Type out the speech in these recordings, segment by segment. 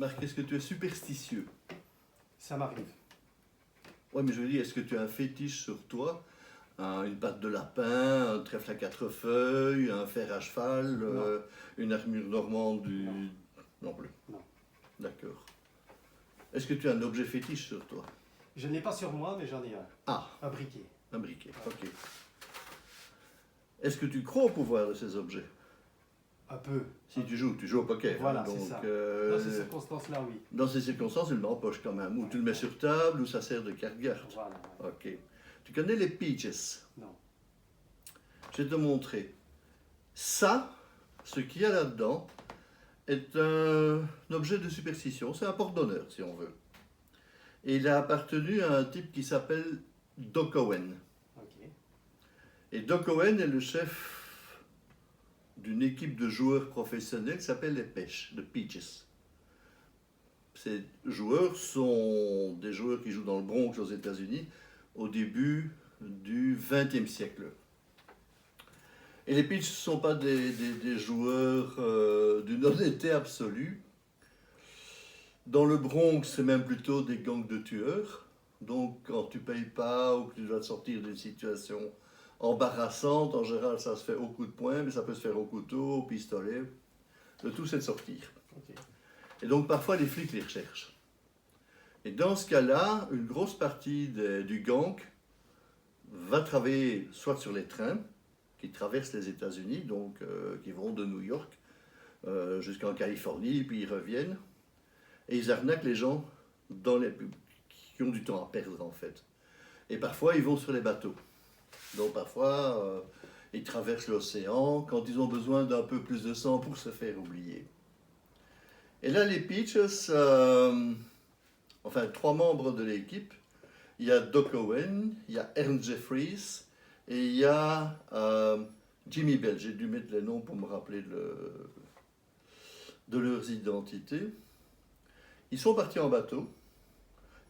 Marc, est-ce que tu es superstitieux? Ça m'arrive. Oui, mais je veux dire, est-ce que tu as un fétiche sur toi? Une patte de lapin, un trèfle à quatre feuilles, un fer à cheval, une armure normande du... Non. Non plus. Non. D'accord. Est-ce que tu as un objet fétiche sur toi? Je ne l'ai pas sur moi, mais j'en ai un. Ah, Un briquet. un briquet, ok. Est-ce que tu crois au pouvoir de ces objets? Un peu. Si tu joues au poker. Voilà, hein, c'est donc, ça. Dans ces circonstances-là, oui. dans ces circonstances, tu le mets en poche quand même. Ou tu le mets sur table, ou ça sert de carte-garde. Voilà. Ok. Tu connais les peaches? Non. Je vais te montrer. Ça, ce qu'il y a là-dedans, est un objet de superstition. C'est un porte-bonheur, si on veut. Et il a appartenu à un type qui s'appelle Doc Owen. Ok. Et Doc Owen est le chef d'une équipe de joueurs professionnels qui s'appelle les Peaches. Ces joueurs sont des joueurs qui jouent dans le Bronx aux États-Unis au début du XXe siècle. Et les Peaches ne sont pas des joueurs d'une honnêteté absolue. Dans le Bronx, c'est même plutôt des gangs de tueurs. Donc, quand tu ne payes pas ou que tu dois te sortir d'une situation embarrassante, en général, ça se fait au coup de poing, mais ça peut se faire au couteau, au pistolet. Le tout, c'est de sortir. Ok. Et donc, parfois, les flics les recherchent. Et dans ce cas-là, une grosse partie du gang va travailler soit sur les trains qui traversent les États-Unis, donc qui vont de New York jusqu'en Californie, puis ils reviennent. Et ils arnaquent les gens qui ont du temps à perdre, en fait. Et parfois, ils vont sur les bateaux. Donc parfois, ils traversent l'océan quand ils ont besoin d'un peu plus de sang pour se faire oublier. Et là, les Peaches, enfin 3 membres de l'équipe, il y a Doc Owen, il y a Ernst Jeffries et il y a Jimmy Bell. J'ai dû mettre les noms pour me rappeler de leurs identités. Ils sont partis en bateau.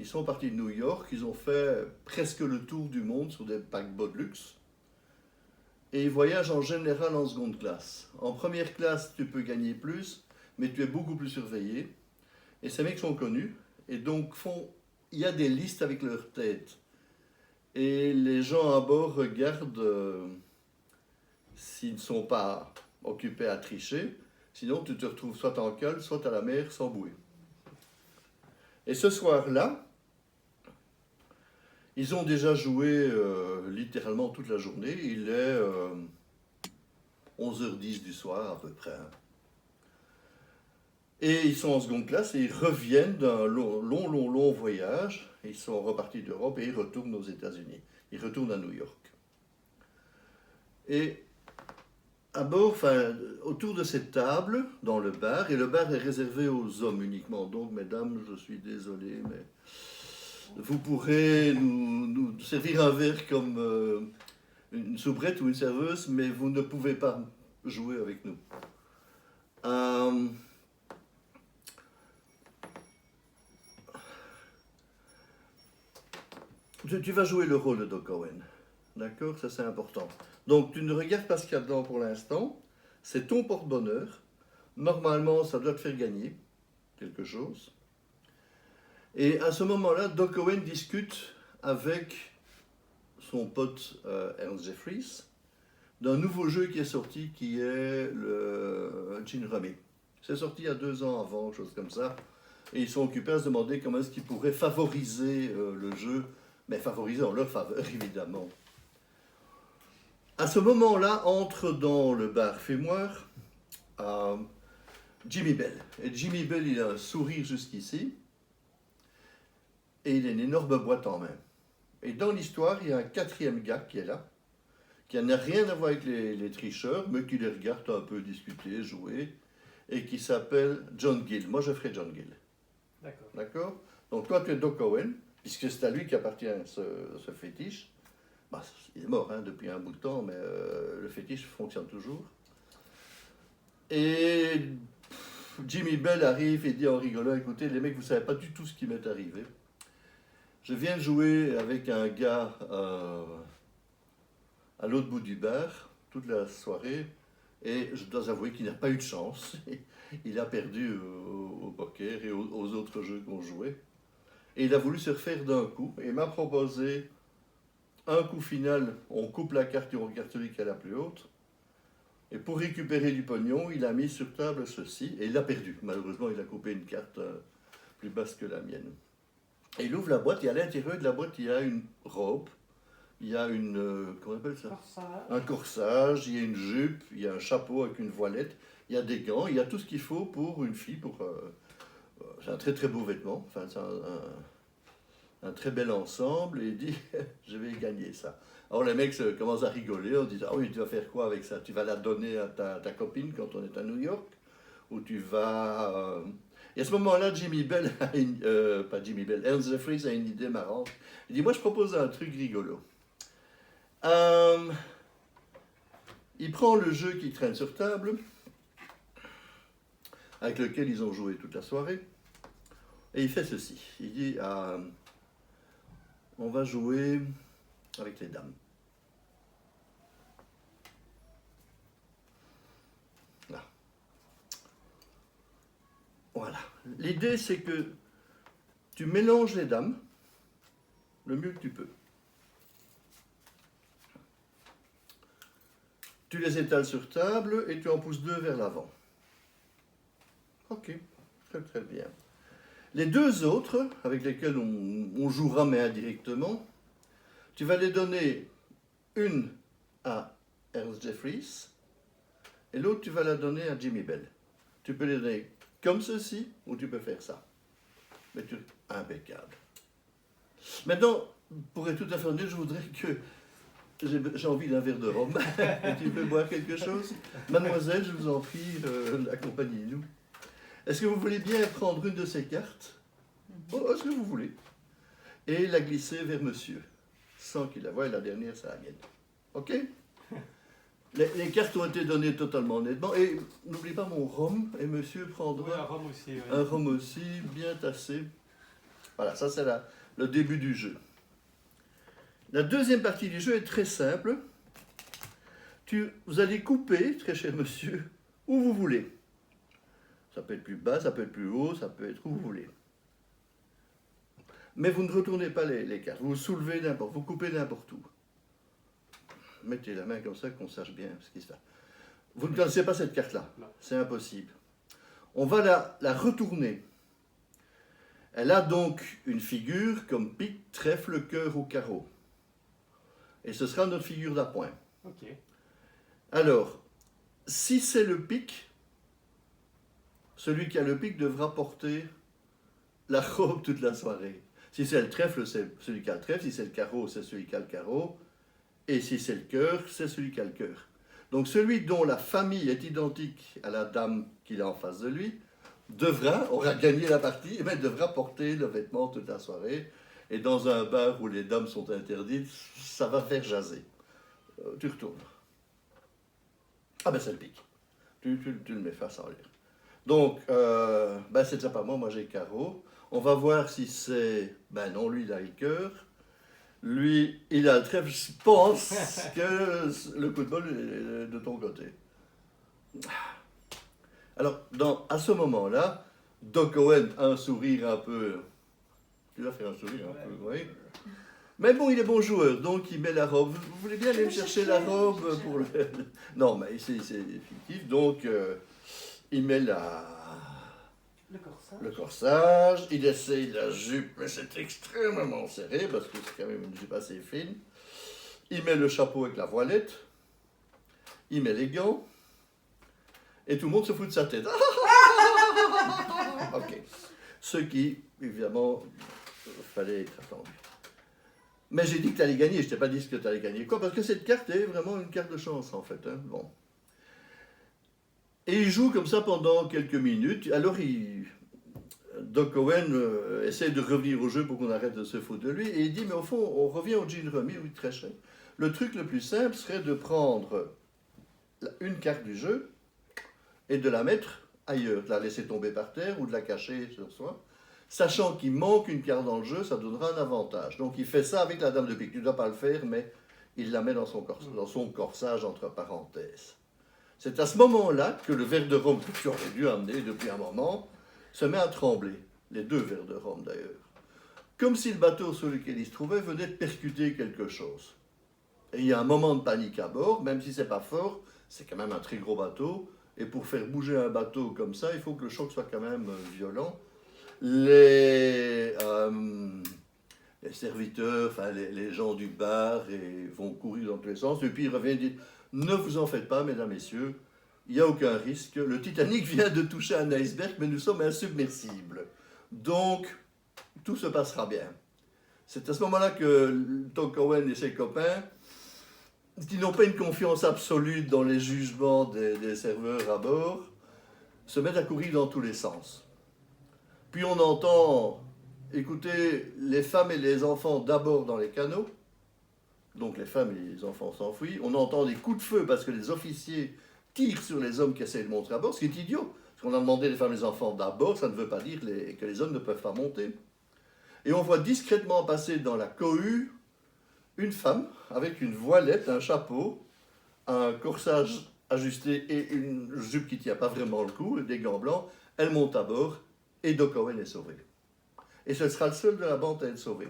Ils sont partis de New York, ils ont fait presque le tour du monde sur des paquebots de luxe. Et ils voyagent en général en seconde classe. En première classe, tu peux gagner plus, mais tu es beaucoup plus surveillé. Et ces mecs sont connus, et donc il y a des listes avec leur tête. Et les gens à bord regardent s'ils ne sont pas occupés à tricher. Sinon, tu te retrouves soit en cale, soit à la mer sans bouée. Et ce soir-là, ils ont déjà joué littéralement toute la journée. Il est 11h10 du soir à peu près. Et ils sont en seconde classe et ils reviennent d'un long voyage. Ils sont repartis d'Europe et ils retournent aux États-Unis. Ils retournent à New York. Et à bord, autour de cette table, dans le bar, et le bar est réservé aux hommes uniquement. Donc, mesdames, je suis désolé, mais vous pourrez nous servir un verre comme une soubrette ou une serveuse, mais vous ne pouvez pas jouer avec nous. Tu vas jouer le rôle de Doc Owen. D'accord? Ça, c'est important. Donc, tu ne regardes pas ce qu'il y a dedans pour l'instant. C'est ton porte-bonheur. Normalement, ça doit te faire gagner quelque chose. Et à ce moment-là, Doc Owen discute avec son pote Ernst Jeffries d'un nouveau jeu qui est sorti, qui est le Gin Rummy. C'est sorti il y a 2 ans avant, chose comme ça. Et ils sont occupés à se demander comment est-ce qu'ils pourraient favoriser le jeu, mais favoriser en leur faveur, évidemment. À ce moment-là, entre dans le bar fumoir Jimmy Bell. Et Jimmy Bell, il a un sourire jusqu'ici. Et il a une énorme boîte en main. Et dans l'histoire, il y a un 4e gars qui est là, qui n'a rien à voir avec les tricheurs, mais qui les regarde un peu discuter, jouer, et qui s'appelle John Gill. Moi, je ferai John Gill. D'accord. D'accord? Donc toi, tu es Doc Owen, puisque c'est à lui qui appartient ce fétiche. Bah, il est mort depuis un bout de temps, mais le fétiche fonctionne toujours. Et Jimmy Bell arrive et dit en rigolant, écoutez, les mecs, vous ne savez pas du tout ce qui m'est arrivé. Je viens de jouer avec un gars à l'autre bout du bar, toute la soirée, Et je dois avouer qu'il n'a pas eu de chance. Il a perdu au poker et aux autres jeux qu'on jouait. Et il a voulu se refaire d'un coup et m'a proposé un coup final, on coupe la carte et on regarde celui qui a la plus haute. Et pour récupérer du pognon, il a mis sur table ceci et il a perdu. Malheureusement, il a coupé une carte plus basse que la mienne. Et il ouvre la boîte et à l'intérieur de la boîte, il y a une robe, il y a comment on appelle ça? Corsage. Un corsage, il y a une jupe, il y a un chapeau avec une voilette, il y a des gants, il y a tout ce qu'il faut pour une fille. C'est un très très beau vêtement, enfin, c'est un très bel ensemble, et il dit je vais gagner ça. Alors les mecs commencent à rigoler, on dit ah oui, tu vas faire quoi avec ça? Tu vas la donner à ta copine quand on est à New York? Ou tu vas. Et à ce moment-là, Jimmy Bell, pas Jimmy Bell, Ernst Jeffries a une idée marrante. Il dit moi je propose un truc rigolo. Il prend le jeu qui traîne sur table, avec lequel ils ont joué toute la soirée, et il fait ceci. Il dit on va jouer avec les dames. Là. Voilà. L'idée, c'est que tu mélanges les dames le mieux que tu peux. Tu les étales sur table et tu en pousses 2 vers l'avant. Ok, très très bien. Les 2 autres, avec lesquels on jouera mais indirectement, tu vas les donner une à Ernst Jeffries et l'autre tu vas la donner à Jimmy Bell. Tu peux les donner comme ceci ou tu peux faire ça. Mais impeccable. Maintenant, pour être tout à fait honnête, je voudrais que j'ai envie d'un verre de rhum. Tu peux boire quelque chose? Mademoiselle, je vous en prie, accompagnez-nous. Est-ce que vous voulez bien prendre une de ces cartes? Oh, est-ce que vous voulez? Et la glisser vers monsieur, sans qu'il la voie, et la dernière, c'est la mienne. Ok? Les cartes ont été données totalement honnêtement. Et n'oublie pas mon rhum, et monsieur prendra Oui, un rhum aussi. Ouais. un rhum aussi, bien tassé. Voilà, ça c'est le début du jeu. La deuxième partie du jeu est très simple. Vous allez couper, très cher monsieur, où vous voulez. Ça peut être plus bas, ça peut être plus haut, ça peut être où vous voulez. Mais vous ne retournez pas les cartes, vous soulevez n'importe, vous coupez n'importe où. Mettez la main comme ça qu'on sache bien ce qui se passe. Vous ne connaissez pas cette carte-là, c'est impossible. On va la retourner. Elle a donc une figure comme pique, trèfle, cœur ou carreau. Et ce sera notre figure d'appoint. Ok. Alors, si c'est le pic, celui qui a le pic devra porter la robe toute la soirée. Si c'est le trèfle, c'est celui qui a le trèfle. Si c'est le carreau, c'est celui qui a le carreau. Et si c'est le cœur, c'est celui qui a le cœur. Donc celui dont la famille est identique à la dame qu'il a en face de lui, aura gagné la partie, mais devra porter le vêtement toute la soirée. Et dans un bar où les dames sont interdites, ça va faire jaser. Tu retournes. Ah ben c'est le pic. Tu le mets face en l'air. Donc, c'est déjà pas moi j'ai carreau. On va voir si c'est... Ben non, lui il a le cœur. Lui, il a le trèfle. Je pense que le coup de bol est de ton côté. Alors, à ce moment-là, Doc Owen a un sourire un peu... Tu vas faire un sourire un peu, oui. Mais bon, il est bon joueur, donc il met la robe. Vous voulez bien aller me chercher la robe pour le... Non, mais c'est fictif, donc il met le corsage, il essaye la jupe, mais c'est extrêmement serré, parce que c'est quand même une jupe assez fine. Il met le chapeau avec la voilette, il met les gants, et tout le monde se fout de sa tête. Ok. Ce qui, évidemment, fallait être attendu. Mais j'ai dit que tu allais gagner, je t'ai pas dit ce que tu allais gagner. Quoi? Parce que cette carte est vraiment une carte de chance, en fait. Hein. Bon. Et il joue comme ça pendant quelques minutes. Alors, Doc Owen essaie de revenir au jeu pour qu'on arrête de se foutre de lui. Et il dit, mais au fond, on revient au gin rummy, oui, très cher. Le truc le plus simple serait de prendre une carte du jeu et de la mettre ailleurs, de la laisser tomber par terre ou de la cacher sur soi. Sachant qu'il manque une carte dans le jeu, ça donnera un avantage. Donc il fait ça avec la dame de pique. Tu ne dois pas le faire, mais il la met dans son corsage entre parenthèses. C'est à ce moment-là que le verre de rhum que tu aurais dû amener depuis un moment se met à trembler. Les 2 verres de rhum d'ailleurs. Comme si le bateau sur lequel il se trouvait venait de percuter quelque chose. Et il y a un moment de panique à bord, même si c'est pas fort, c'est quand même un très gros bateau. Et pour faire bouger un bateau comme ça, il faut que le choc soit quand même violent. Les serviteurs, enfin les gens du bar vont courir dans tous les sens. Et puis ils reviennent et disent, ne vous en faites pas, mesdames, messieurs, il n'y a aucun risque. Le Titanic vient de toucher un iceberg, mais nous sommes insubmersibles. Donc, tout se passera bien. C'est à ce moment-là que Tom Cowen et ses copains, qui n'ont pas une confiance absolue dans les jugements des serveurs à bord, se mettent à courir dans tous les sens. Puis on entend, écoutez, les femmes et les enfants d'abord dans les canots, donc les femmes et les enfants s'enfuient. On entend des coups de feu parce que les officiers tirent sur les hommes qui essaient de monter à bord, ce qui est idiot. Parce qu'on a demandé les femmes et les enfants d'abord, ça ne veut pas dire que les hommes ne peuvent pas monter. Et on voit discrètement passer dans la cohue une femme avec une voilette, un chapeau, un corsage ajusté et une jupe qui ne tient pas vraiment le cou, et des gants blancs. Elle monte à bord et Doc Owen est sauvé. Et ce sera le seul de la bande à être sauvé.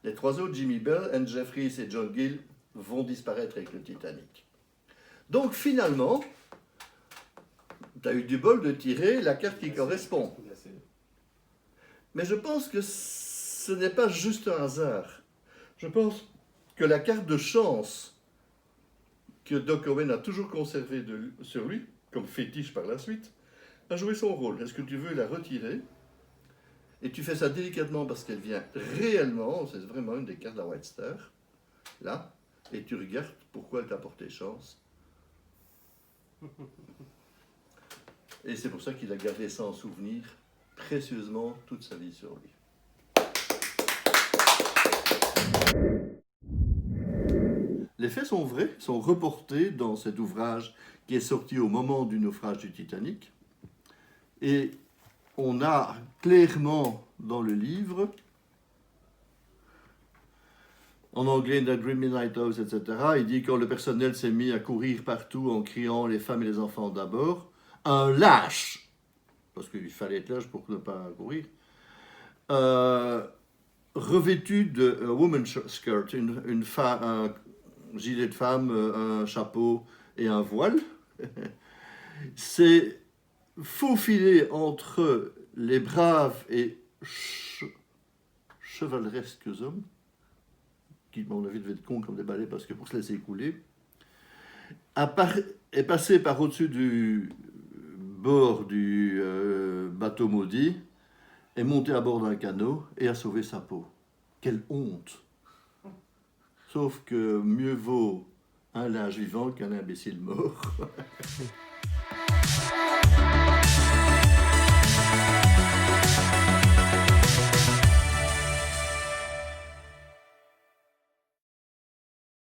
Les 3 autres, Jimmy Bell, Anne Jeffries et John Gill, vont disparaître avec le Titanic. Donc finalement, tu as eu du bol de tirer la carte qui correspond. Mais je pense que ce n'est pas juste un hasard. Je pense que la carte de chance que Doc Owen a toujours conservée sur lui, comme fétiche par la suite, a joué son rôle. Est-ce que tu veux la retirer? Et tu fais ça délicatement parce qu'elle vient réellement, c'est vraiment une des cartes de la White Star, là, et tu regardes pourquoi elle t'a porté chance. Et c'est pour ça qu'il a gardé ça en souvenir précieusement toute sa vie sur lui. Les faits sont vrais, sont reportés dans cet ouvrage qui est sorti au moment du naufrage du Titanic. Et on a clairement dans le livre, en anglais, The Dreamy Lighthouse, etc., il dit quand le personnel s'est mis à courir partout en criant les femmes et les enfants d'abord, un lâche, parce qu'il fallait être lâche pour ne pas courir, revêtu de woman's skirt, un gilet de femme, un chapeau et un voile, c'est faufilé entre les braves et chevaleresques hommes, qui, à mon avis, devaient être cons comme des balais parce que pour se laisser couler, est passé par au-dessus du bord du bateau maudit, est monté à bord d'un canot et a sauvé sa peau. Quelle honte! Sauf que mieux vaut un lâche vivant qu'un imbécile mort.